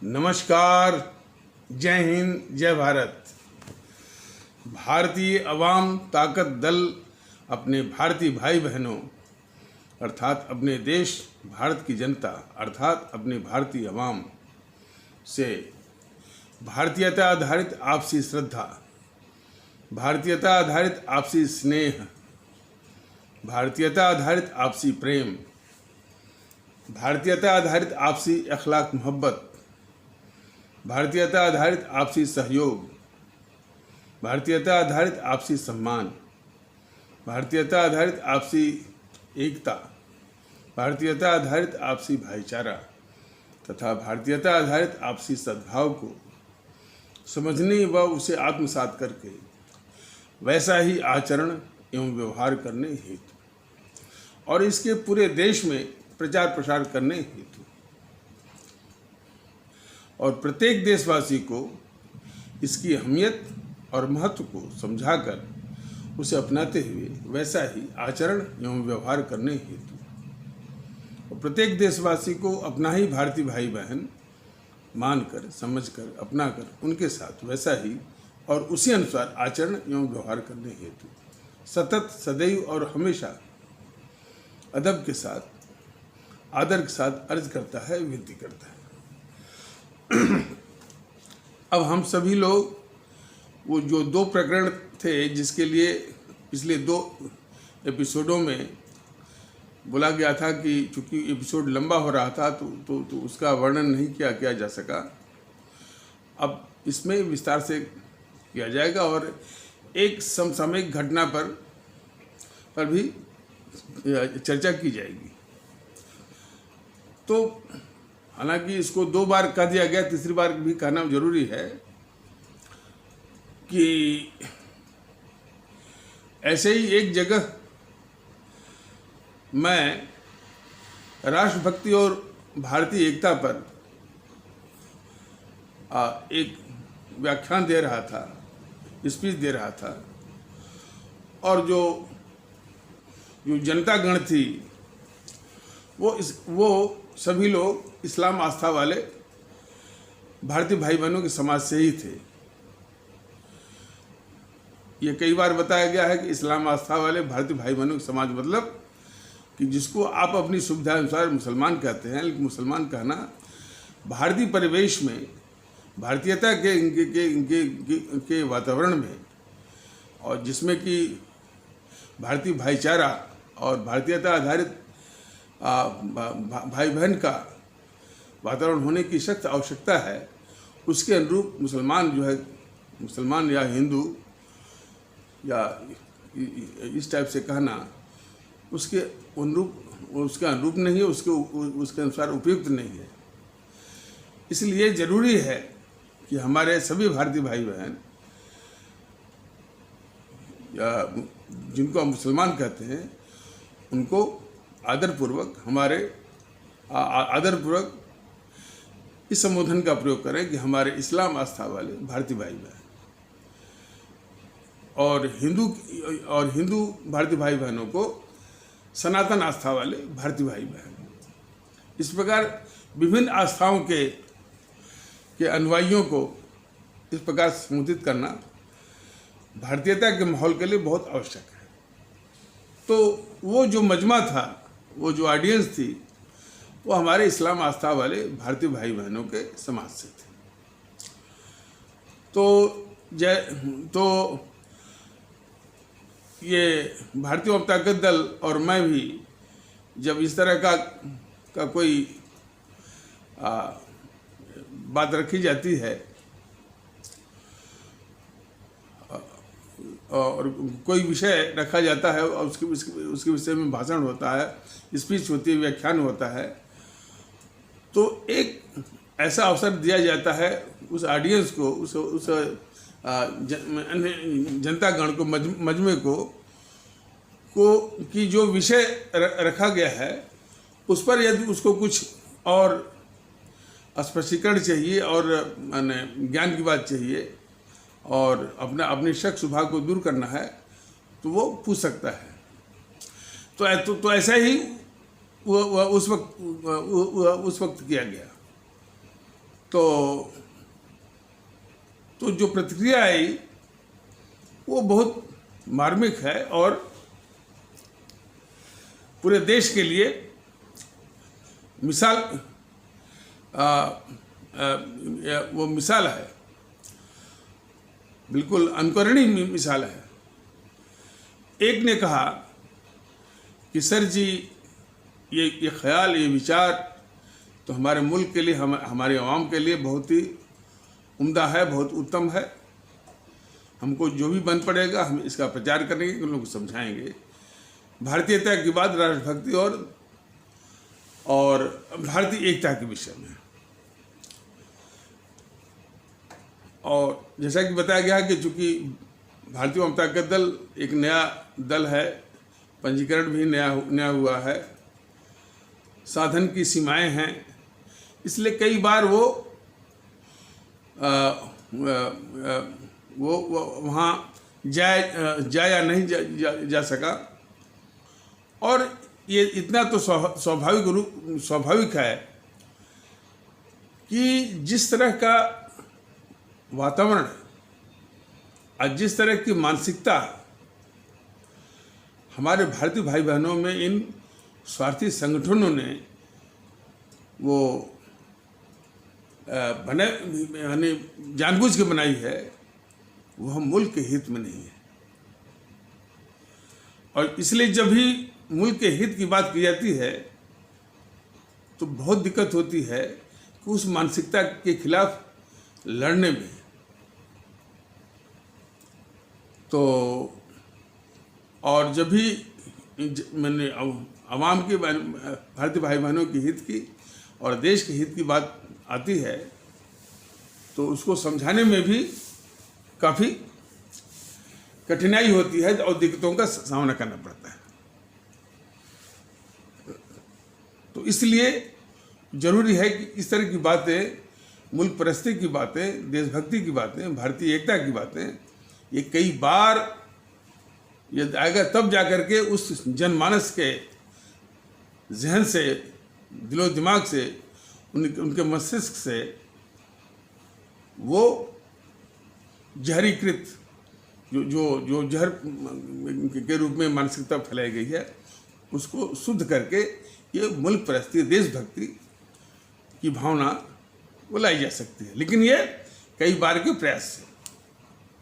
नमस्कार, जय हिंद, जय भारत। भारतीय अवाम ताकत दल अपने भारतीय भाई बहनों अर्थात अपने देश भारत की जनता अर्थात अपने भारतीय अवाम से भारतीयता आधारित आपसी श्रद्धा, भारतीयता आधारित आपसी स्नेह, भारतीयता आधारित आपसी प्रेम, भारतीयता आधारित आपसी अखलाक मोहब्बत, भारतीयता आधारित आपसी सहयोग, भारतीयता आधारित आपसी सम्मान, भारतीयता आधारित आपसी एकता, भारतीयता आधारित आपसी भाईचारा तथा भारतीयता आधारित आपसी सद्भाव को समझने व उसे आत्मसात करके वैसा ही आचरण एवं व्यवहार करने हेतु और इसके पूरे देश में प्रचार प्रसार करने हेतु और प्रत्येक देशवासी को इसकी अहमियत और महत्व को समझाकर उसे अपनाते हुए वैसा ही आचरण एवं व्यवहार करने हेतु और प्रत्येक देशवासी को अपना ही भारतीय भाई बहन मानकर, समझकर, अपनाकर उनके साथ वैसा ही और उसी अनुसार आचरण एवं व्यवहार करने हेतु सतत, सदैव और हमेशा अदब के साथ, आदर के साथ अर्ज करता है, विनती करता है। अब हम सभी लोग वो जो 2 प्रकरण थे जिसके लिए पिछले 2 एपिसोडों में बोला गया था कि चूंकि एपिसोड लंबा हो रहा था तो उसका वर्णन नहीं किया जा सका। अब इसमें विस्तार से किया जाएगा और एक समसामयिक घटना पर भी चर्चा की जाएगी। तो हालांकि इसको 2 बार कह दिया गया, तीसरी बार भी कहना जरूरी है कि ऐसे ही एक जगह मैं राष्ट्रभक्ति और भारतीय एकता पर एक व्याख्यान दे रहा था, स्पीच दे रहा था और जो जनता गण थी वो सभी लोग इस्लाम आस्था वाले भारतीय भाई बहनों के समाज से ही थे। ये कई बार बताया गया है कि इस्लाम आस्था वाले भारतीय भाई बहनों के समाज मतलब कि जिसको आप अपनी सुविधा अनुसार मुसलमान कहते हैं, लेकिन मुसलमान कहना भारतीय परिवेश में भारतीयता के वातावरण में और जिसमें कि भारतीय भाईचारा और भारतीयता आधारित भाई बहन का वातावरण होने की सख्त आवश्यकता है, उसके अनुरूप मुसलमान जो है, मुसलमान या हिंदू या इस टाइप से कहना उसके अनुरूप नहीं है, उसके अनुसार उपयुक्त नहीं है। इसलिए जरूरी है कि हमारे सभी भारतीय भाई बहन या जिनको हम मुसलमान कहते हैं उनको आदरपूर्वक इस संबोधन का प्रयोग करें कि हमारे इस्लाम आस्था वाले भारतीय भाई बहन और हिंदू भारतीय भाई बहनों को सनातन आस्था वाले भारतीय भाई बहन। इस प्रकार विभिन्न आस्थाओं के अनुयायियों को इस प्रकार संबोधित करना भारतीयता के माहौल के लिए बहुत आवश्यक है। तो वो जो मजमा था, वो जो ऑडियंस थी, वो हमारे इस्लाम आस्था वाले भारतीय भाई बहनों के समाज से थे। तो ये भारतीय अवाम ताकत दल और मैं भी जब इस तरह का कोई बात रखी जाती है और कोई विषय रखा जाता है और उसके विषय में भाषण होता है, स्पीच होती है, व्याख्यान होता है, तो एक ऐसा अवसर दिया जाता है उस ऑडियंस को, उस जनता गण को, मजमे को कि जो विषय रखा गया है उस पर यदि उसको कुछ और स्पष्टीकरण चाहिए और ज्ञान की बात चाहिए और अपने शक शुभा को दूर करना है तो वो पूछ सकता है। तो ऐसा ही वो उस वक्त किया गया। तो जो प्रतिक्रिया आई वो बहुत मार्मिक है और पूरे देश के लिए मिसाल वो मिसाल है, बिल्कुल अनुकरणीय मिसाल है। एक ने कहा कि सर जी ये ख्याल, ये विचार तो हमारे मुल्क के लिए, हमारे अवाम के लिए बहुत ही उम्दा है, बहुत उत्तम है। हमको जो भी बन पड़ेगा हम इसका प्रचार करेंगे, उन लोगों को समझाएंगे भारतीयता की बात, राष्ट्रभक्ति और भारतीय एकता के विषय में। और जैसा कि बताया गया कि चूँकि भारतीय वाम ताकत दल एक नया दल है, पंजीकरण भी नया हुआ है, साधन की सीमाएं हैं, इसलिए कई बार वो वहाँ जा या नहीं जा सका। और ये इतना तो स्वाभाविक है कि जिस तरह का वातावरण और जिस तरह की मानसिकता हमारे भारतीय भाई बहनों में इन स्वार्थी संगठनों ने वो यानी जानबूझ के बनाई है, वो हम मुल्क के हित में नहीं है। और इसलिए जब भी मुल्क के हित की बात की जाती है तो बहुत दिक्कत होती है कि उस मानसिकता के खिलाफ लड़ने में। तो और जब भी मैंने आवाम की, भारतीय भाई बहनों के हित की और देश के हित की बात आती है तो उसको समझाने में भी काफ़ी कठिनाई होती है और दिक्कतों का सामना करना पड़ता है। तो इसलिए जरूरी है कि इस तरह की बातें, मुल्क परस्ती की बातें, देशभक्ति की बातें, भारतीय एकता की बातें, ये कई बार ये आएगा तब जाकर के उस जनमानस के जहन से, दिलो दिमाग से, उनके मस्तिष्क से वो जहरीकृत जो जहर के रूप में मानसिकता फैलाई गई है उसको शुद्ध करके ये मुल्क परस्ती, देशभक्ति की भावना वो लाई जा सकती है। लेकिन ये कई बार के प्रयास से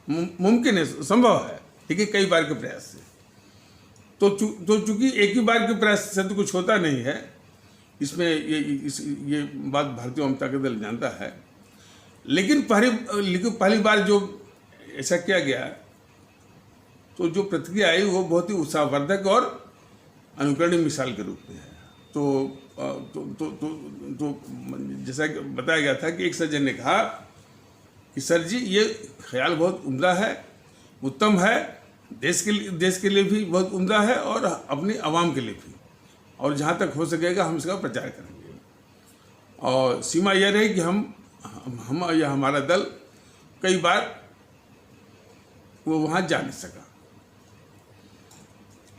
मुमकिन है, संभव है, लेकिन कई बार के प्रयास से। तो चूंकि एक ही बार के प्रयास से तो कुछ होता नहीं है, इसमें ये बात भारतीय वाम ताकत दल जानता है। लेकिन पहली बार जो ऐसा किया गया तो जो प्रतिक्रिया आई वो बहुत ही उत्साहवर्धक और अनुकरणीय मिसाल के रूप में है। तो जैसा कि बताया गया था कि एक सज्जन ने कहा कि सर जी ये ख्याल बहुत उम्दा है, उत्तम है, देश के लिए भी बहुत उम्दा है और अपनी आवाम के लिए भी, और जहाँ तक हो सकेगा हम इसका प्रचार करेंगे। और सीमा यह रही कि हम या हमारा दल कई बार वो वहाँ जा नहीं सका।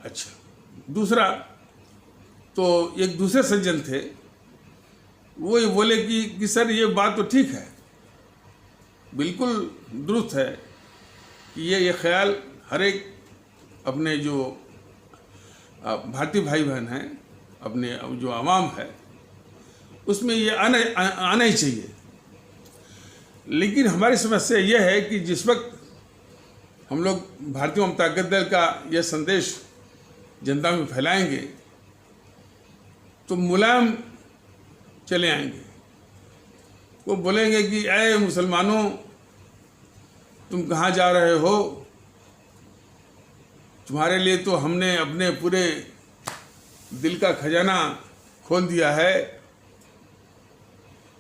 अच्छा, दूसरा तो एक दूसरे सज्जन थे, वो ये बोले कि सर ये बात तो ठीक है, बिल्कुल दुरुस्त है कि ये ख्याल हर एक अपने जो भारतीय भाई बहन हैं, अपने जो आवाम है, उसमें ये आना ही चाहिए। लेकिन हमारी समस्या यह है कि जिस वक्त हम लोग भारतीय वाम ताकत दल का यह संदेश जनता में फैलाएंगे तो मुलायम चले आएंगे। वो बोलेंगे कि ऐ मुसलमानों, तुम कहाँ जा रहे हो, तुम्हारे लिए तो हमने अपने पूरे दिल का खजाना खोल दिया है।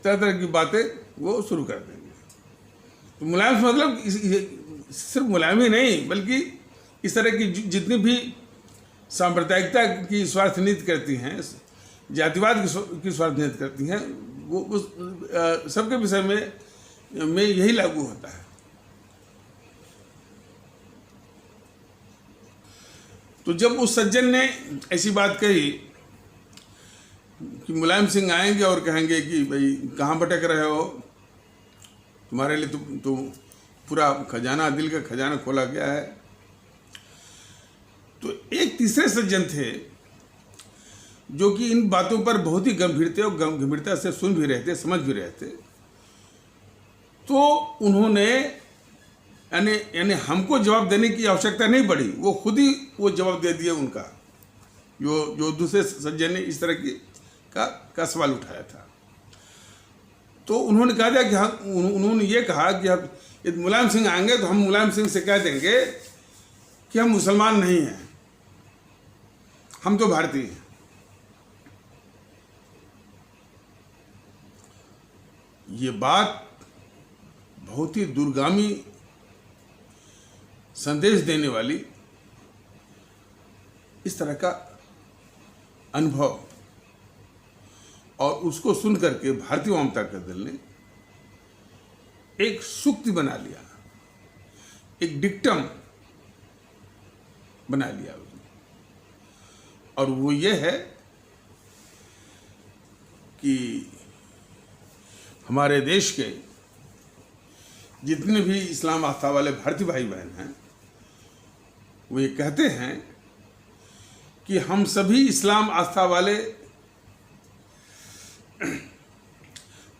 तरह तरह की बातें वो शुरू कर देंगे। तो मुलायम से मतलब सिर्फ मुलायम ही नहीं, बल्कि इस तरह की जितनी भी सांप्रदायिकता की स्वार्थ नीति करती हैं, जातिवाद की स्वार्थ नीति करती हैं, वो उस सबके विषय में यही लागू होता है। तो जब उस सज्जन ने ऐसी बात कही कि मुलायम सिंह आएंगे और कहेंगे कि भाई कहाँ भटक रहे हो, तुम्हारे लिए तो पूरा खजाना, दिल का खजाना खोला गया है। तो एक तीसरे सज्जन थे जो कि इन बातों पर बहुत ही गंभीरता से सुन भी रहे थे, समझ भी रहे थे। तो उन्होंने यानी हमको जवाब देने की आवश्यकता नहीं पड़ी, वो खुद ही वो जवाब दे दिए उनका, जो दूसरे सज्जन ने इस तरह का सवाल उठाया था। तो उन्होंने कहा था कि उन्होंने ये कहा कि यदि मुलायम सिंह आएंगे तो हम मुलायम सिंह से कह देंगे कि हम मुसलमान नहीं हैं, हम तो भारतीय हैं। ये बात बहुत ही दूरगामी संदेश देने वाली, इस तरह का अनुभव, और उसको सुन करके भारतीय वामता का दल ने एक सूक्ति बना लिया, एक डिक्टम बना लिया, और वो ये है कि हमारे देश के जितने भी इस्लाम आस्था वाले भारतीय भाई बहन हैं, वो ये कहते हैं कि हम सभी इस्लाम आस्था वाले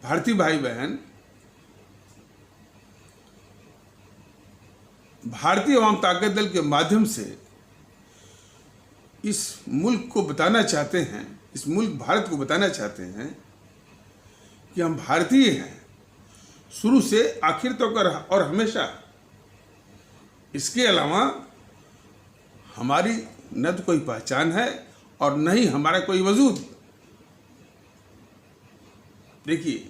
भारतीय भाई बहन भारतीय आवाम ताकत दल के माध्यम से इस मुल्क को बताना चाहते हैं, इस मुल्क भारत को बताना चाहते हैं कि हम भारतीय हैं, शुरू से आखिर तक और हमेशा। इसके अलावा हमारी न तो कोई पहचान है और न ही हमारा कोई वजूद। देखिए,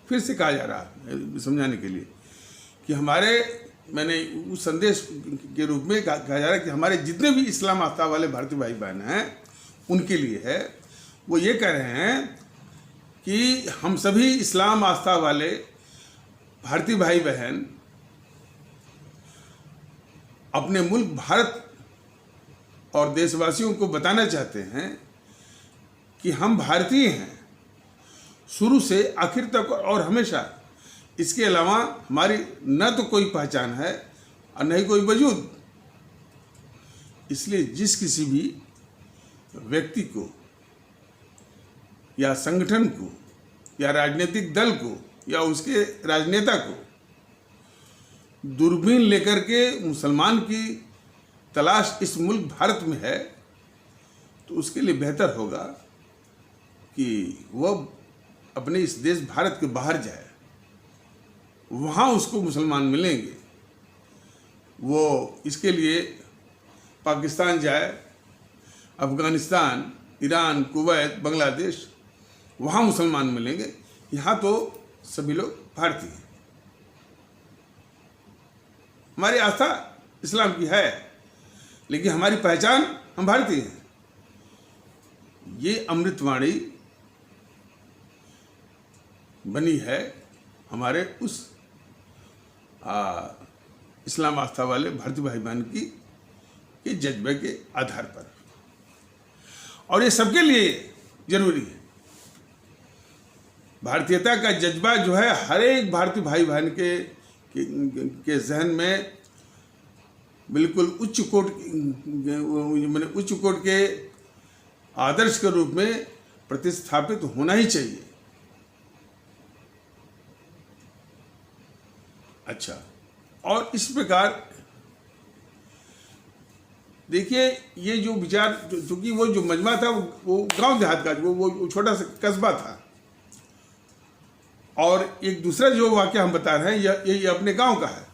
फिर से कहा जा रहा है समझाने के लिए कि मैंने उस संदेश के रूप में कहा जा रहा है कि हमारे जितने भी इस्लाम आस्था वाले भारतीय भाई बहन हैं उनके लिए है। वो ये कह रहे हैं कि हम सभी इस्लाम आस्था वाले भारतीय भाई बहन अपने मुल्क भारत और देशवासियों को बताना चाहते हैं कि हम भारतीय हैं, शुरू से आखिर तक और हमेशा। इसके अलावा हमारी न तो कोई पहचान है और न ही कोई वजूद। इसलिए जिस किसी भी व्यक्ति को या संगठन को या राजनीतिक दल को या उसके राजनेता को दूरबीन लेकर के मुसलमान की तलाश इस मुल्क भारत में है, तो उसके लिए बेहतर होगा कि वह अपने इस देश भारत के बाहर जाए, वहाँ उसको मुसलमान मिलेंगे। वो इसके लिए पाकिस्तान जाए, अफ़गानिस्तान, ईरान, कुवैत, बांग्लादेश, वहाँ मुसलमान मिलेंगे। यहाँ तो सभी लोग भारतीय हैं। हमारी आस्था इस्लाम की है, लेकिन हमारी पहचान हम भारतीय हैं। ये अमृतवाणी बनी है हमारे उस इस्लाम आस्था वाले भारतीय भाई बहन के जज्बे के आधार पर, और ये सबके लिए जरूरी है। भारतीयता का जज्बा जो है हर एक भारतीय भाई बहन के जहन में बिल्कुल उच्च कोट के आदर्श के रूप में प्रतिस्थापित होना ही चाहिए। अच्छा, और इस प्रकार देखिए, ये जो विचार, चूंकि वो जो मजमा था वो गांव देहात का, वो छोटा सा कस्बा था, और एक दूसरा जो वाक़या हम बता रहे हैं ये अपने गांव का है।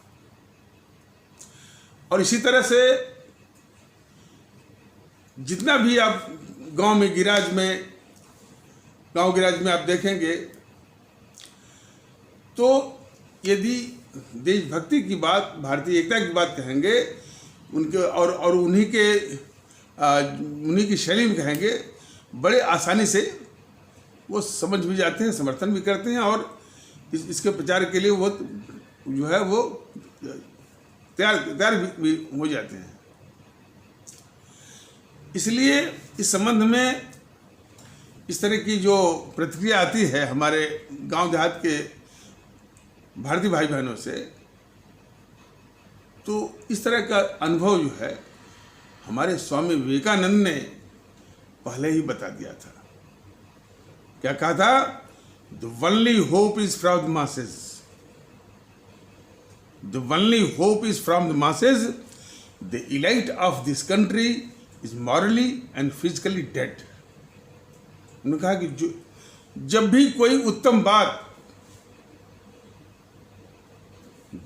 और इसी तरह से जितना भी आप गांव गिराज में आप देखेंगे, तो यदि देशभक्ति की बात, भारतीय एकता की बात कहेंगे उनके, और उन्हीं की शैली में कहेंगे, बड़े आसानी से वो समझ भी जाते हैं, समर्थन भी करते हैं, और इसके प्रचार के लिए वो जो है वो तैयार भी हो जाते हैं। इसलिए इस संबंध में इस तरह की जो प्रतिक्रिया आती है हमारे गांव देहात के भारतीय भाई बहनों से, तो इस तरह का अनुभव जो है हमारे स्वामी विवेकानंद ने पहले ही बता दिया था। क्या कहा था? The only hope is from the masses, the only hope is from the masses, the elite of this country is morally and physically dead. उन्होंने कहा कि जब भी कोई उत्तम बात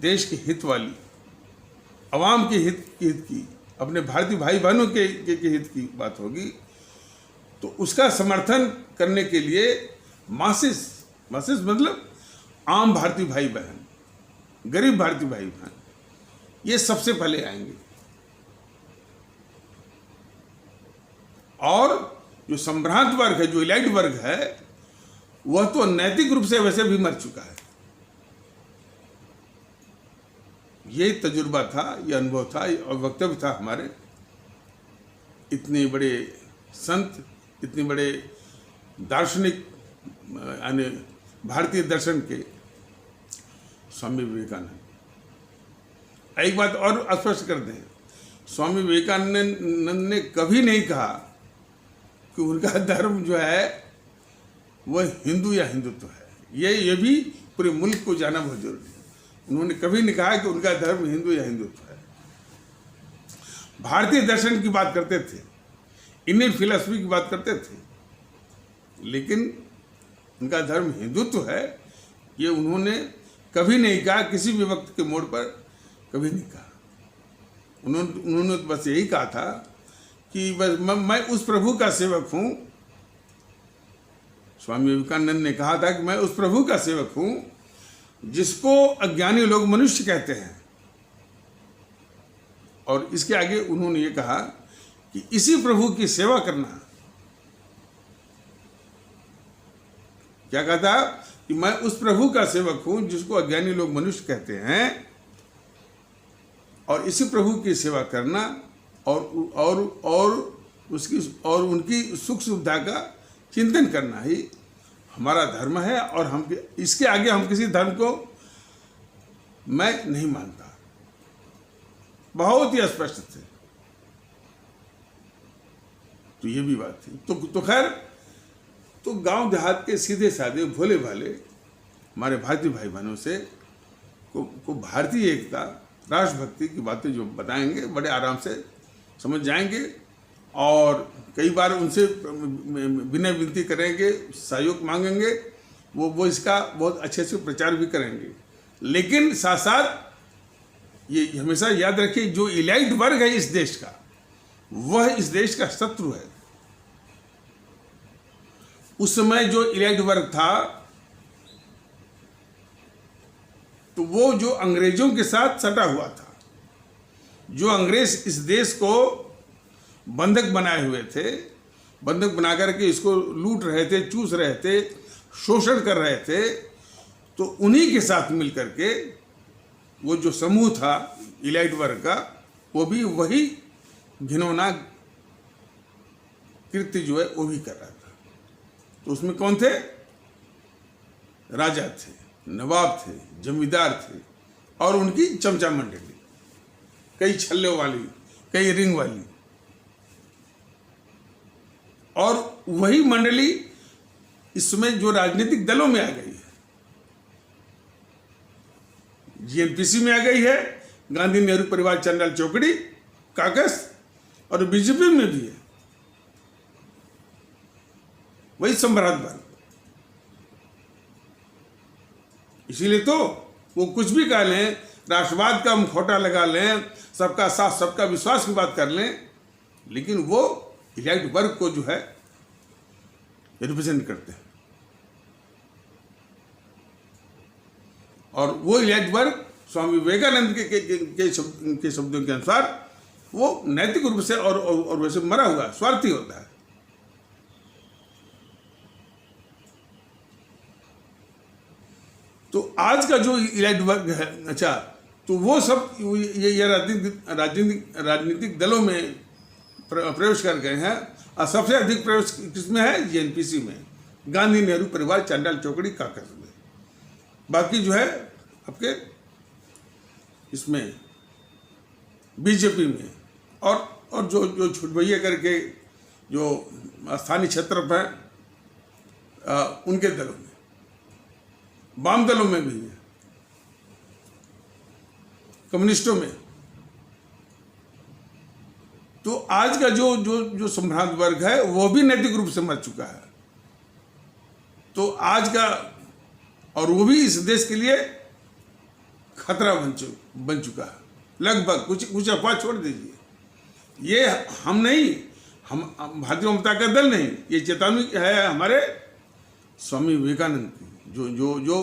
देश के हित वाली, अवाम के हित की, अपने भारतीय भाई बहनों के हित की बात होगी, तो उसका समर्थन करने के लिए मासेस मतलब आम भारतीय भाई बहन, गरीब भारतीय भाई बहन, ये सबसे पहले आएंगे। और जो संभ्रांत वर्ग है, जो इलाइट वर्ग है, वह तो नैतिक रूप से वैसे भी मर चुका है। ये तजुर्बा था, ये अनुभव था और वक्तव्य था हमारे इतने बड़े संत, इतने बड़े दार्शनिक, यानी भारतीय दर्शन के स्वामी विवेकानंद। एक बात और स्पष्ट कर दें, स्वामी विवेकानंद ने कभी नहीं कहा कि उनका धर्म जो है वह हिंदू या हिंदुत्व है। ये भी पूरे मुल्क को जानना बहुत जरूरी है। उन्होंने कभी नहीं कहा कि उनका धर्म हिंदू या हिंदुत्व है। भारतीय दर्शन की बात करते थे, इंडियन फिलॉसफी की बात करते थे, लेकिन उनका धर्म हिंदुत्व है ये उन्होंने कभी नहीं कहा, किसी भी वक्त के मोड़ पर कभी नहीं कहा। उन्होंने बस यही कहा था कि बस मैं उस प्रभु का सेवक हूं। स्वामी विवेकानंद ने कहा था कि मैं उस प्रभु का सेवक हूं जिसको अज्ञानी लोग मनुष्य कहते हैं। और इसके आगे उन्होंने ये कहा कि इसी प्रभु की सेवा करना। क्या कहा था? कि मैं उस प्रभु का सेवक हूं जिसको अज्ञानी लोग मनुष्य कहते हैं, और इसी प्रभु की सेवा करना और उनकी सुख सुविधा का चिंतन करना ही हमारा धर्म है। और हम इसके आगे हम किसी धर्म को मैं नहीं मानता। बहुत ही स्पष्ट थे। तो ये भी बात थी। तो खैर, तो गांव देहात के सीधे साधे भोले भाले हमारे भारतीय भाई बहनों से को भारतीय एकता, राष्ट्रभक्ति की बातें जो बताएंगे बड़े आराम से समझ जाएंगे, और कई बार उनसे विनय विनती करेंगे, सहयोग मांगेंगे, वो इसका बहुत अच्छे से प्रचार भी करेंगे। लेकिन साथ साथ ये हमेशा याद रखिए, जो इलाइट वर्ग है इस देश का, वह इस देश का शत्रु है। उस समय जो इलाइट वर्ग था, तो वो जो अंग्रेजों के साथ सटा हुआ था, जो अंग्रेज इस देश को बंधक बनाए हुए थे, बंधक बना करके इसको लूट रहे थे, चूस रहे थे, शोषण कर रहे थे, तो उन्हीं के साथ मिलकर के वो जो समूह था इलाइट वर्ग का, वो भी वही घिनौना कृत्य जो है वो भी कर रहा था। तो उसमें कौन थे? राजा थे, नवाब थे, जमींदार थे, और उनकी चमचा मंडली, कई छल्लों वाली, कई रिंग वाली। और वही मंडली इस समय जो राजनीतिक दलों में आ गई है, जीएनपीसी में आ गई है, गांधी नेहरू परिवार चंडाल चौकड़ी काकस, और बीजेपी में भी है वही संभ्रांत वर्ग। इसीलिए तो वो कुछ भी कह लें, राष्ट्रवाद का मुखौटा लगा लें, सबका साथ सबका विश्वास की बात कर लें, लेकिन वो इलाइट वर्ग को जो है रिप्रेजेंट करते हैं। और वो इलाइट वर्ग स्वामी विवेकानंद के शब्दों के अनुसार वो नैतिक रूप से और वैसे मरा हुआ स्वार्थी होता है। तो आज का जो इलाइट वर्ग है, अच्छा, तो वो सब ये राजनीतिक दलों में प्रवेश कर गए हैं। और सबसे अधिक प्रवेश किसमें है? जीएनपीसी में, गांधी नेहरू परिवार चंडाल चौकड़ी काकस में। बाकी जो है आपके इसमें बीजेपी में, और जो छुटभैया करके जो स्थानीय क्षेत्र पर उनके दलों में, वाम दलों में भी है, कम्युनिस्टों में। तो आज का जो संभ्रांत वर्ग है वो भी नैतिक रूप से मर चुका है। तो आज का, और वो भी इस देश के लिए खतरा बन चुका है लगभग। कुछ अफवाह छोड़ दीजिए, ये हम नहीं, हम भारतीय जनता का दल नहीं, ये चेतावनी है हमारे स्वामी विवेकानंद की, जो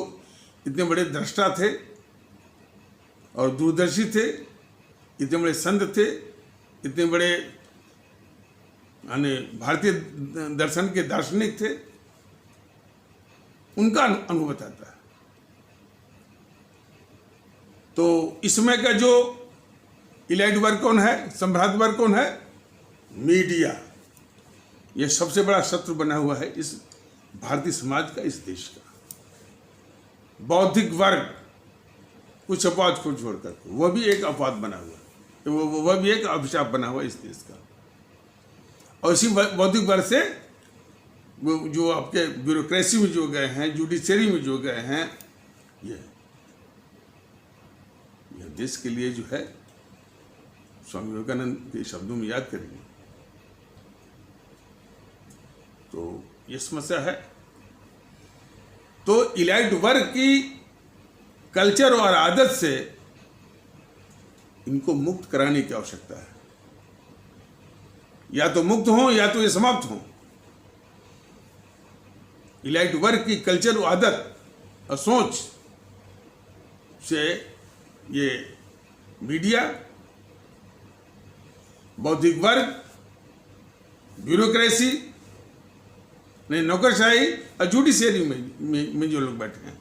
इतने बड़े दृष्टा थे और दूरदर्शी थे, इतने बड़े संत थे, इतने बड़े यानी भारतीय दर्शन के दार्शनिक थे। उनका अनुभव बताता है। तो इसमें का जो इलाइट वर्ग कौन है, संभ्रांत वर्ग कौन है? मीडिया। यह सबसे बड़ा शत्रु बना हुआ है इस भारतीय समाज का, इस देश का। बौद्धिक वर्ग कुछ अपवाद को छोड़कर, वह भी एक अपवाद बना हुआ है, वह भी एक अभिशाप बना हुआ है इस देश का। और इसी बौद्धिक वर्ग से जो आपके ब्यूरोक्रेसी में जो गए हैं, जुडिशरी में जो गए हैं, यह देश के लिए जो है, स्वामी विवेकानंद के शब्दों में याद करेंगे तो ये समस्या है। तो इलाइट वर्ग की कल्चर और आदत से इनको मुक्त कराने की आवश्यकता है। या तो मुक्त हो या तो ये समाप्त हो। इलाइट वर्ग की कल्चर और आदत और सोच से ये मीडिया, बौद्धिक वर्ग, ब्यूरोक्रेसी, नौकरशाही और जुडिशरी में जो लोग बैठे हैं,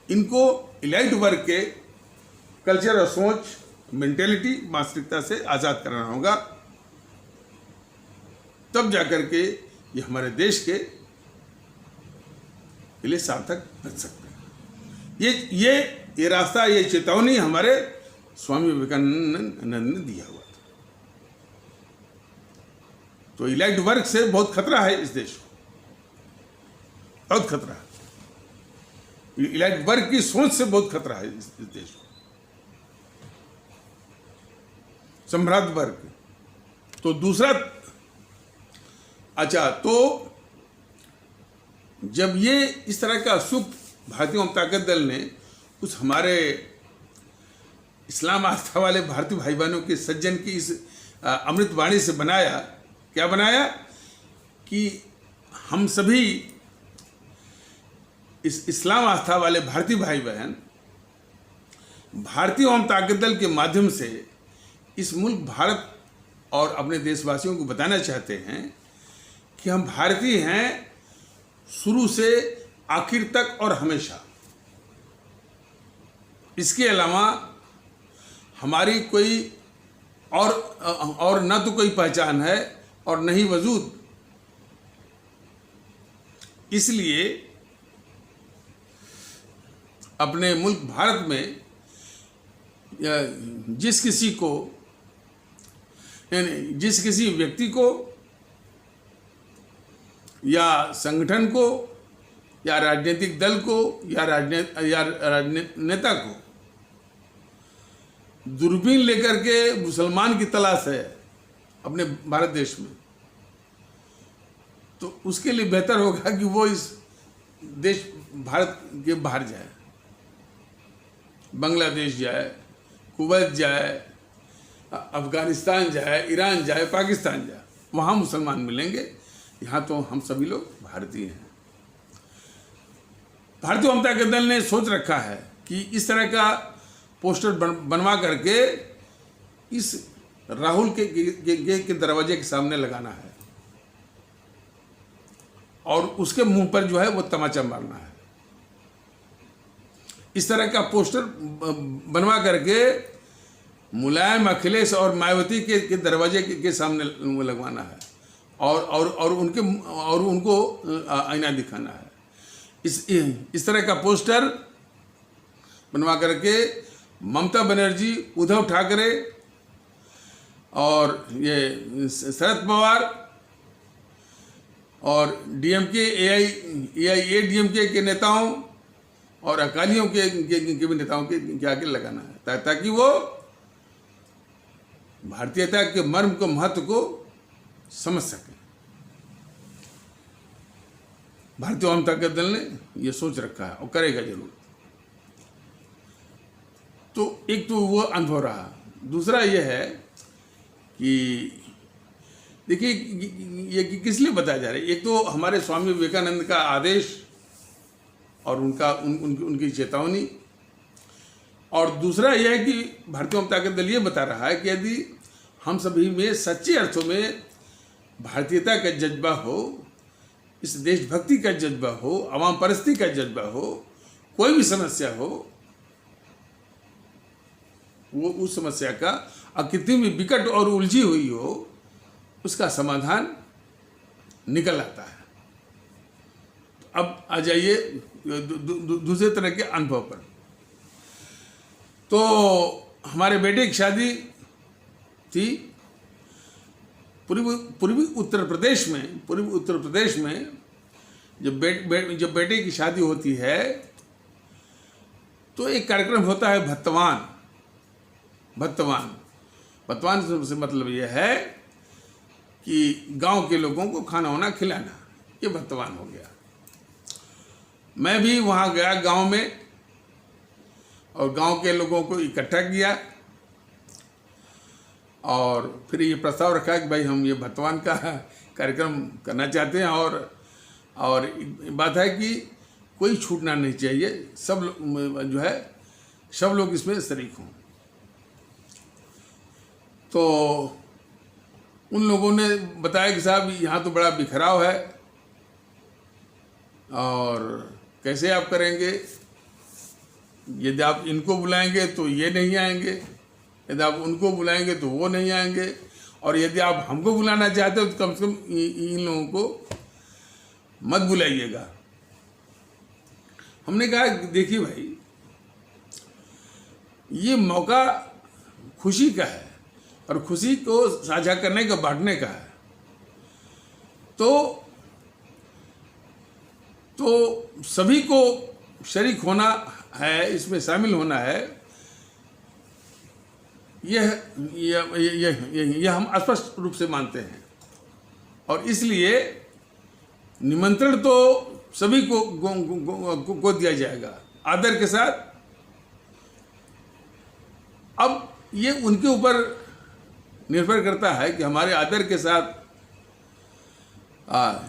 इनको इलाइट वर्ग के कल्चर और सोच, मेंटेलिटी, मानसिकता से आज़ाद कराना होगा। तब जाकर के ये हमारे देश के लिए सार्थक बन सकते हैं। ये रास्ता, ये चेतावनी हमारे स्वामी विवेकानंद ने दिया हुआ था। तो इलाइट वर्ग से बहुत खतरा है इस देश को, बहुत खतरा है। इलाइट वर्ग की सोच से बहुत खतरा है इस देश को। संभ्रांत वर्ग। तो दूसरा, अच्छा, तो जब ये इस तरह का सुख भारतीय जनता दल ने कुछ हमारे इस्लाम आस्था वाले भारतीय भाई बहनों के सज्जन की इस अमृत वाणी से बनाया, क्या बनाया कि हम सभी इस इस्लाम आस्था वाले भारतीय भाई बहन भारतीय जनता दल के माध्यम से इस मुल्क भारत और अपने देशवासियों को बताना चाहते हैं कि हम भारतीय हैं शुरू से आखिर तक और हमेशा। इसके अलावा हमारी कोई और न तो कोई पहचान है और न ही वजूद। इसलिए अपने मुल्क भारत में जिस किसी व्यक्ति को या संगठन को या राजनीतिक दल को या राजनेता को दूरबीन लेकर के मुसलमान की तलाश है अपने भारत देश में, तो उसके लिए बेहतर होगा कि वो इस देश भारत के बाहर जाए, बांग्लादेश जाए, कुवैत जाए, अफगानिस्तान जाए, ईरान जाए, पाकिस्तान जाए, वहाँ मुसलमान मिलेंगे। यहाँ तो हम सभी लोग भारतीय हैं। भारतीय जनता दल ने सोच रखा है कि इस तरह का पोस्टर बनवा करके इस राहुल के दरवाजे के सामने लगाना है और उसके मुंह पर जो है वो तमाचा मारना है। इस तरह का पोस्टर बनवा करके मुलायम, अखिलेश और मायावती के दरवाजे के सामने लगवाना है और उनको आईना दिखाना है। इस तरह का पोस्टर बनवा करके ममता बनर्जी, उद्धव ठाकरे और ये शरद पवार और डीएमके, एआईएडीएमके के नेताओं और अकालियों के भी नेताओं के आगे लगाना है, ताकि वो भारतीयता के मर्म को, महत्व को समझ सके। भारतीय जनता के दल ने ये सोच रखा है और करेगा जरूर। तो एक तो वो अनुभव रहा। दूसरा ये है कि देखिए ये किस लिए बताया जा रहा है। एक तो हमारे स्वामी विवेकानंद का आदेश और उनकी चेतावनी, और दूसरा यह है कि भारतीय जनता का दल ये बता रहा है कि यदि हम सभी में सच्चे अर्थों में भारतीयता का जज्बा हो, इस देशभक्ति का जज्बा हो, अवाम परस्ती का जज्बा हो, कोई भी समस्या हो, वो उस समस्या का कितनी भी विकट और उलझी हुई हो, उसका समाधान निकल आता है। अब आ जाइए दूसरे तरह के अनुभव पर। तो हमारे बेटे की शादी थी पूर्वी उत्तर प्रदेश में। जब बेटे की शादी होती है तो एक कार्यक्रम होता है भत्तवान से मतलब यह है कि गांव के लोगों को खाना वाना खिलाना, ये भत्तवान हो गया। मैं भी वहाँ गया गांव में और गांव के लोगों को इकट्ठा किया और फिर ये प्रस्ताव रखा कि भाई हम ये भत्तवान का कार्यक्रम करना चाहते हैं और बात है कि कोई छूटना नहीं चाहिए, सब लोग इसमें शरीक हों। तो उन लोगों ने बताया कि साहब यहाँ तो बड़ा बिखराव है और कैसे आप करेंगे, यदि आप इनको बुलाएंगे तो ये नहीं आएंगे, यदि आप उनको बुलाएंगे तो वो नहीं आएंगे, और यदि आप हमको बुलाना चाहते हो तो कम से कम इन लोगों को मत बुलाइएगा। हमने कहा देखिए भाई, ये मौका खुशी का है और खुशी को साझा करने का, बांटने का है। तो सभी को शरीक होना है, इसमें शामिल होना है, यह हम स्पष्ट रूप से मानते हैं। और इसलिए निमंत्रण तो सभी को दिया जाएगा आदर के साथ। अब ये उनके ऊपर निर्भर करता है कि हमारे आदर के साथ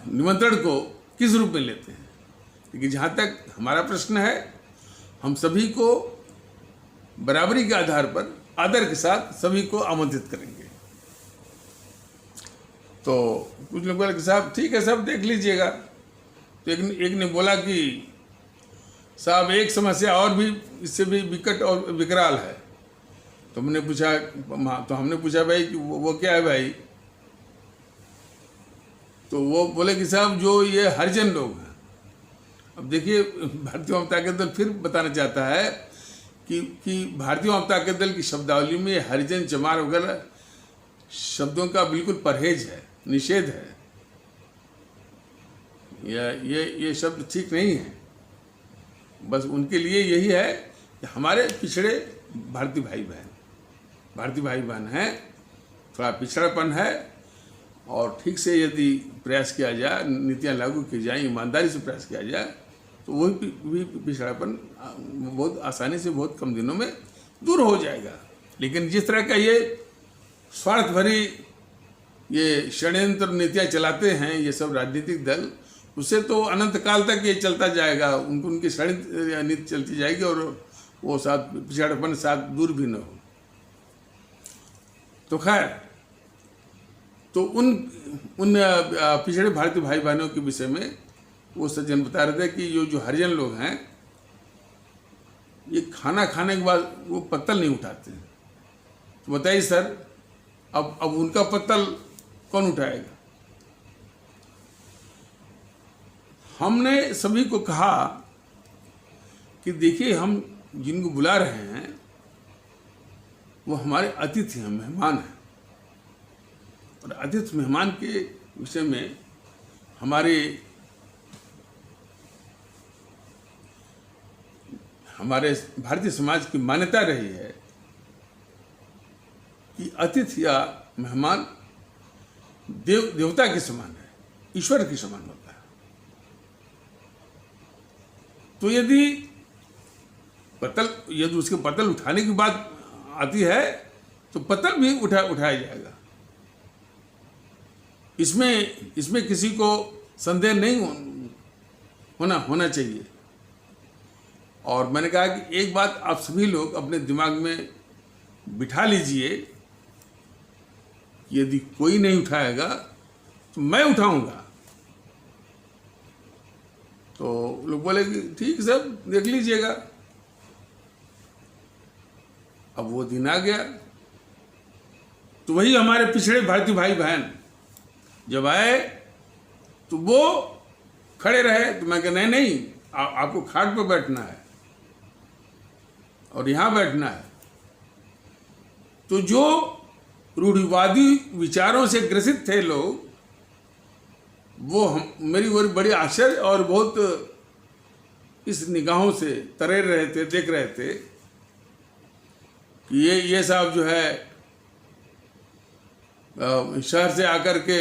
निमंत्रण को किस रूप में लेते हैं। लेकिन जहाँ तक हमारा प्रश्न है, हम सभी को बराबरी के आधार पर आदर के साथ सभी को आमंत्रित करेंगे। तो कुछ लोग बोले कि साहब ठीक है, सब देख लीजिएगा। तो एक ने बोला कि साहब एक समस्या और भी इससे भी विकट और विकराल है। तो हमने पूछा भाई कि वो क्या है भाई। तो वो बोले कि साहब जो ये हरिजन लोग हैं। अब देखिए, भारतीय जनता के दल फिर बताना चाहता है कि भारतीय जनता के दल की शब्दावली में हरिजन, चमार वगैरह शब्दों का बिल्कुल परहेज है, निषेध है। ये शब्द ठीक नहीं है। बस उनके लिए यही है कि हमारे पिछड़े भारतीय भाई बहन हैं, थोड़ा पिछड़ापन है, और ठीक से यदि प्रयास किया जाए, नीतियाँ लागू की जाए, ईमानदारी से प्रयास किया जाए, तो वही पिछड़ापन बहुत आसानी से बहुत कम दिनों में दूर हो जाएगा। लेकिन जिस तरह का ये स्वार्थ भरी ये षड्यंत्र नीतियाँ चलाते हैं ये सब राजनीतिक दल, उससे तो अनंत काल तक ये चलता जाएगा। उनकी षड्यंत्र नीति चलती जाएगी और वो साथ पिछड़ापन साथ दूर भी न हो। तो खैर, तो उन पिछड़े भारतीय भाई बहनों के विषय में वो सज्जन बता रहे थे कि जो हरिजन लोग हैं, ये खाना खाने के बाद वो पत्तल नहीं उठाते। तो बताइए सर, अब उनका पत्तल कौन उठाएगा? हमने सभी को कहा कि देखिए, हम जिनको बुला रहे हैं वो हमारे अतिथि हैं, मेहमान हैं। और अतिथि मेहमान के विषय में हमारे भारतीय समाज की मान्यता रही है कि अतिथि या मेहमान देवता के समान है, ईश्वर के समान होता है। तो यदि उसके पतल उठाने की बात आती है तो पतल भी उठाया जाएगा। इसमें किसी को संदेह नहीं होना चाहिए। और मैंने कहा कि एक बात आप सभी लोग अपने दिमाग में बिठा लीजिए, यदि कोई नहीं उठाएगा तो मैं उठाऊंगा। तो लोग बोले कि ठीक सर, देख लीजिएगा। अब वो दिन आ गया तो वही हमारे पिछड़े भारतीय भाई बहन जब आए तो वो खड़े रहे। तो मैं कहा नहीं, आपको खाट पर बैठना है और यहां बैठना है। तो जो रूढ़िवादी विचारों से ग्रसित थे लोग, वो मेरी ओर बड़ी आश्चर्य और बहुत इस निगाहों से तरे रहे थे, देख रहे थे कि ये साहब जो है शहर से आकर के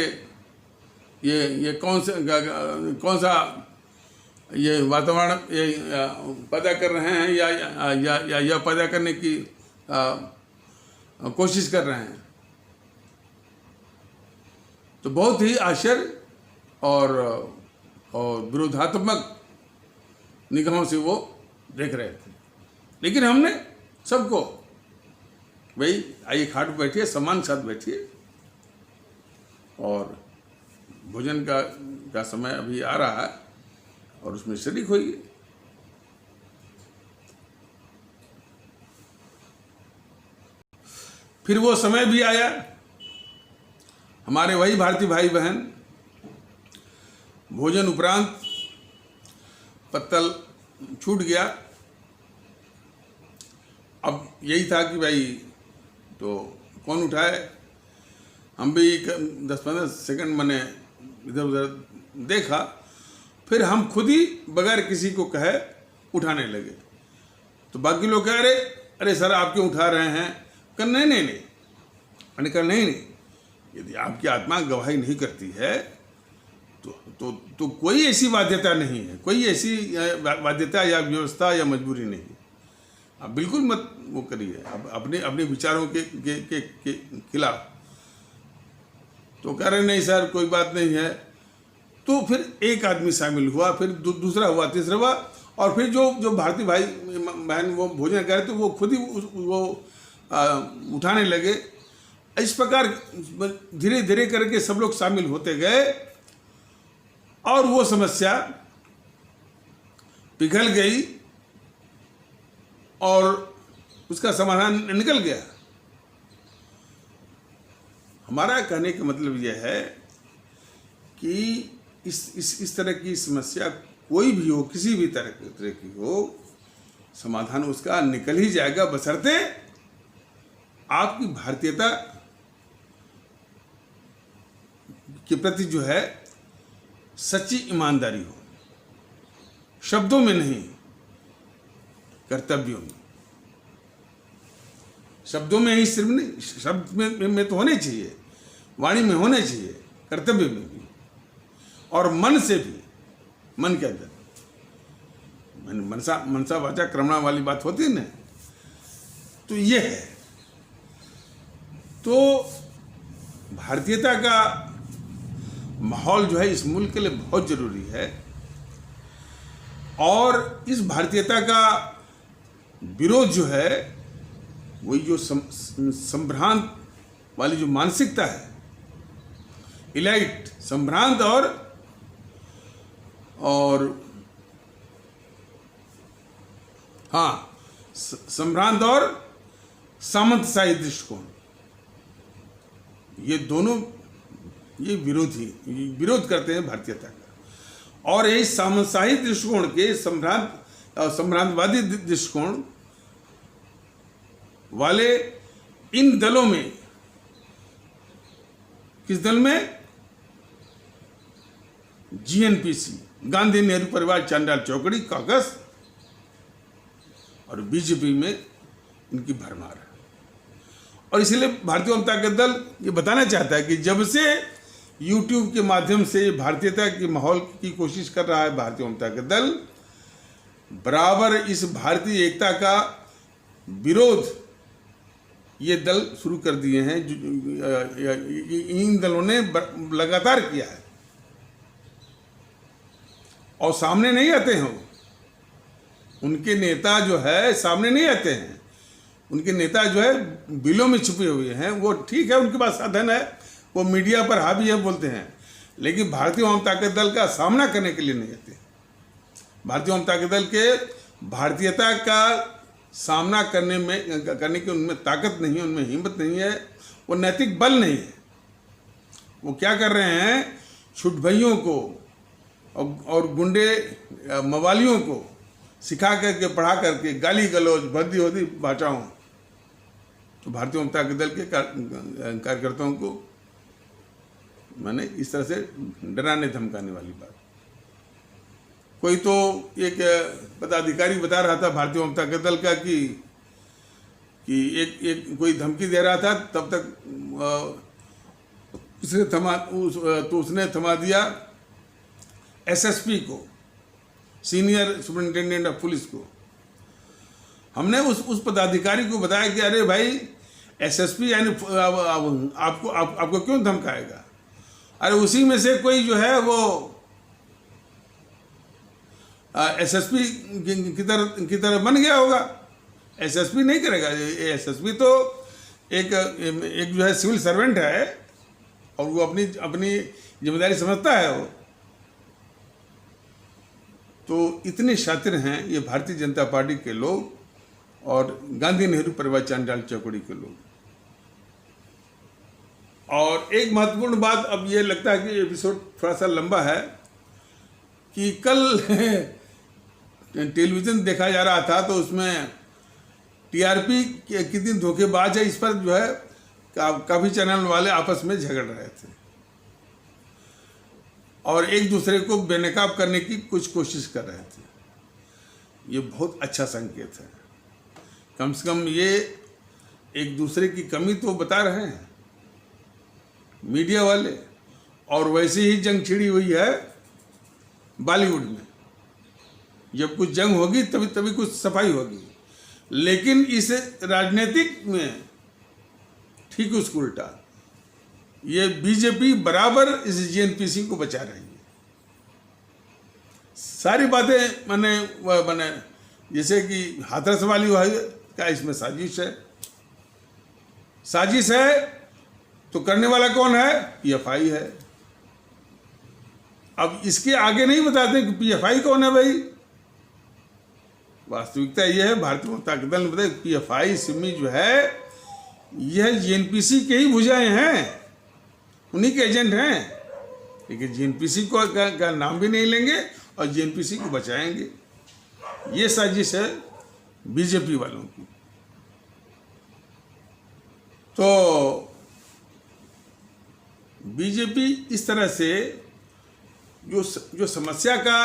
ये कौन सा ये वातावरण पैदा कर रहे हैं या पैदा करने की कोशिश कर रहे हैं। तो बहुत ही आश्चर्य और विरोधात्मक निगाहों से वो देख रहे थे। लेकिन हमने सबको, भाई आइए खाट पर बैठिए, सम्मान के साथ बैठिए, और भोजन का समय अभी आ रहा है और उसमें शरीक होइए। फिर वो समय भी आया, हमारे वही भारतीय भाई बहन भोजन उपरांत पत्तल छूट गया। अब यही था कि भाई तो कौन उठाए। हम भी 10-15 सेकंड मैंने इधर उधर देखा, फिर हम खुद ही बगैर किसी को कहे उठाने लगे। तो बाकी लोग कह अरे सर आप क्यों उठा रहे हैं? कहा नहीं। मैंने कहा नहीं, यदि आपकी आत्मा गवाही नहीं करती है तो कोई ऐसी बाध्यता नहीं है, कोई ऐसी बाध्यता या व्यवस्था या मजबूरी नहीं। आप बिल्कुल मत वो करिए अपने विचारों के खिलाफ। तो कह रहे नहीं सर कोई बात नहीं है। तो फिर एक आदमी शामिल हुआ, फिर दूसरा हुआ, तीसरा हुआ, और फिर जो भारतीय भाई बहन वो भोजन कर रहे थे वो खुद ही वो उठाने लगे। इस प्रकार धीरे धीरे करके सब लोग शामिल होते गए और वो समस्या पिघल गई और उसका समाधान निकल गया। हमारा कहने का मतलब यह है कि इस तरह की समस्या कोई भी हो, किसी भी तरह की हो, समाधान उसका निकल ही जाएगा, बशर्ते आपकी भारतीयता के प्रति जो है सच्ची ईमानदारी हो, शब्दों में नहीं, कर्तव्यों में। शब्दों में ही सिर्फ नहीं, शब्द में तो होने चाहिए, वाणी में होने चाहिए, कर्तव्य में भी, और मन से भी। मन के अंदर मनसा वाचा कर्मणा वाली बात होती है ना, तो ये है। तो भारतीयता का माहौल जो है इस मुल्क के लिए बहुत जरूरी है, और इस भारतीयता का विरोध जो है वही जो संभ्रांत वाली जो मानसिकता है, इलाइट, संभ्रांत संभ्रांत और सामंतशाही दृष्टिकोण, ये दोनों ये विरोध करते हैं भारतीयता का। और ये सामंतशाही दृष्टिकोण के संभ्रांतवादी दृष्टिकोण वाले इन दलों में, किस दल में? जीएनपीसी, गांधी नेहरू परिवार चांडाल चौकड़ी कॉकस, और बीजेपी में इनकी भरमार है। और इसलिए भारतीय जनता का दल ये बताना चाहता है कि जब से यूट्यूब के माध्यम से भारतीयता के माहौल की कोशिश कर रहा है भारतीय जनता का दल, बराबर इस भारतीय एकता का विरोध ये दल शुरू कर दिए हैं। इन दलों ने लगातार किया है और सामने नहीं आते हैं। उनके नेता जो है सामने नहीं आते हैं, उनके नेता जो है बिलों में छुपे हुए हैं। वो ठीक है, उनके पास साधन है, वो मीडिया पर हावी है बोलते हैं, लेकिन भारतीय जनता के दल का सामना करने के लिए नहीं आते। भारतीय जनता के दल के भारतीयता का सामना करने की उनमें ताकत नहीं है, उनमें हिम्मत नहीं है, वो नैतिक बल नहीं है। वो क्या कर रहे हैं? छुट भइयों को और गुंडे मवालियों को सिखा करके, पढ़ा करके, गाली गलौज, भद्दी होती भाषाओं, तो भारतीय जनता के दल के कार्यकर्ताओं को मैंने इस तरह से डराने धमकाने वाली बात। कोई तो एक पदाधिकारी बता रहा था भारतीय जनता के दल का कि एक कोई धमकी दे रहा था, तब तक उसने थमा दिया एसएसपी को, सीनियर सुपरिंटेंडेंट ऑफ पुलिस को। हमने उस पदाधिकारी को बताया कि अरे भाई, एसएसपी यानी आपको क्यों धमकाएगा? अरे उसी में से कोई जो है वो एसएसपी की तरह बन गया होगा। एसएसपी नहीं करेगा। एसएसपी तो एक जो है सिविल सर्वेंट है और वो अपनी जिम्मेदारी समझता है। वो तो इतने शातिर हैं ये भारतीय जनता पार्टी के लोग और गांधी नेहरू परिवार चांडाल चौकड़ी के लोग। और एक महत्वपूर्ण बात, अब ये लगता है कि एपिसोड थोड़ा सा लंबा है, कि कल टेलीविज़न देखा जा रहा था तो उसमें टीआरपी कितनी धोखेबाज है, इस पर जो है काफ़ी चैनल वाले आपस में झगड़ रहे थे और एक दूसरे को बेनकाब करने की कुछ कोशिश कर रहे थे। ये बहुत अच्छा संकेत है। कम से कम ये एक दूसरे की कमी तो बता रहे हैं मीडिया वाले। और वैसे ही जंग छिड़ी हुई है बॉलीवुड में। जब कुछ जंग होगी तभी कुछ सफाई होगी, लेकिन इस राजनीतिक में ठीक उसको उल्टा, ये बीजेपी बराबर इस जीएनपीसी को बचा रही है। सारी बातें मैंने जैसे कि हाथरस वाली का इसमें साजिश है तो करने वाला कौन है? पीएफआई है। अब इसके आगे नहीं बताते कि पीएफआई कौन है भाई। वास्तविकता यह है, भारतीय जनता दल ने बताया पीएफआई सिमी जो है यह जीएनपीसी के ही भुजाएं हैं, उन्हीं के एजेंट हैं, लेकिन जीएनपीसी का नाम भी नहीं लेंगे और जीएनपीसी को बचाएंगे। ये साजिश है बीजेपी वालों की। तो बीजेपी इस तरह से जो समस्या का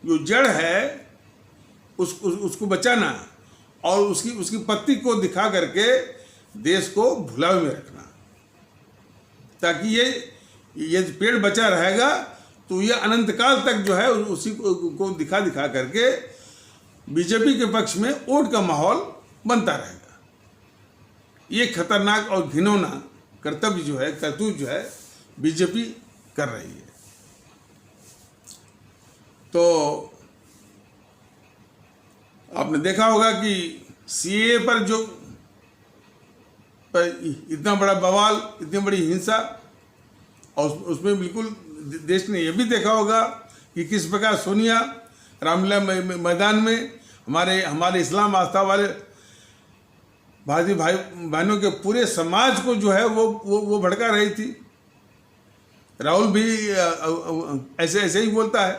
जो जड़ है उसको बचाना और उसकी पत्ती को दिखा करके देश को भुलावे में रखना, ताकि ये पेड़ बचा रहेगा तो ये अनंत काल तक जो है उसी को दिखा करके बीजेपी के पक्ष में वोट का माहौल बनता रहेगा। ये खतरनाक और घिनौना कर्तव्य जो है, करतूत जो है बीजेपी कर रही है। तो आपने देखा होगा कि सीएए पर इतना बड़ा बवाल, इतनी बड़ी हिंसा, और उसमें बिल्कुल देश ने यह भी देखा होगा कि किस प्रकार सोनिया रामलीला मैदान में हमारे इस्लाम आस्था वाले भारतीय भाई बहनों के पूरे समाज को जो है वो भड़का रही थी। राहुल भी ऐसे ही बोलता है,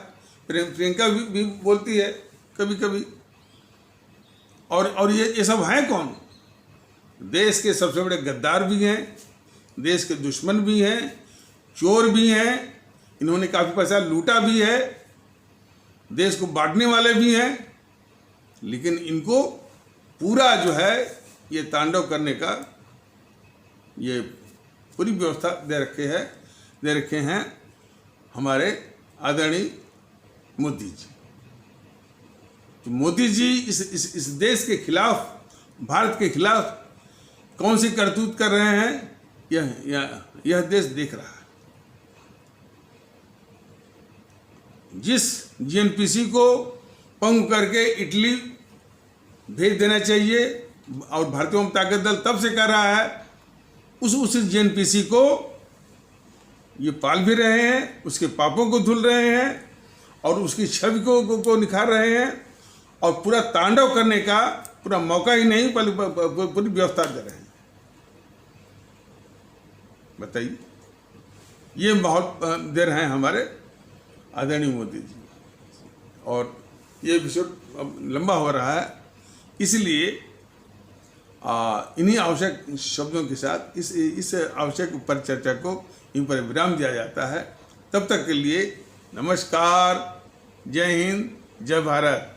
प्रियंका भी बोलती है कभी कभी। और ये सब हैं कौन? देश के सबसे बड़े गद्दार भी हैं, देश के दुश्मन भी हैं, चोर भी हैं, इन्होंने काफ़ी पैसा लूटा भी है, देश को बांटने वाले भी हैं, लेकिन इनको पूरा जो है ये तांडव करने का ये पूरी व्यवस्था दे रखे हैं हमारे आदरणीय मोदी जी। तो मोदी जी इस देश के खिलाफ, भारत के खिलाफ कौन सी करतूत कर रहे हैं यह देश देख रहा है। जिस जीएनपीसी को पंग करके इटली भेज देना चाहिए और भारतीय ताकत दल तब से कर रहा है, उस जीएनपीसी को ये पाल भी रहे हैं, उसके पापों को धुल रहे हैं और उसकी छवि को निखार रहे हैं और पूरा तांडव करने का पूरा मौका ही नहीं पूरी व्यवस्था दे रहे हैं। बताइए, ये बहुत दे रहे हैं हमारे आदरणीय मोदी जी। और ये एपिसोड अब लंबा हो रहा है, इसलिए इन्हीं आवश्यक शब्दों के साथ इस आवश्यक परिचर्चा को इन पर विराम दिया जाता है। तब तक के लिए नमस्कार, जय हिंद, जय भारत।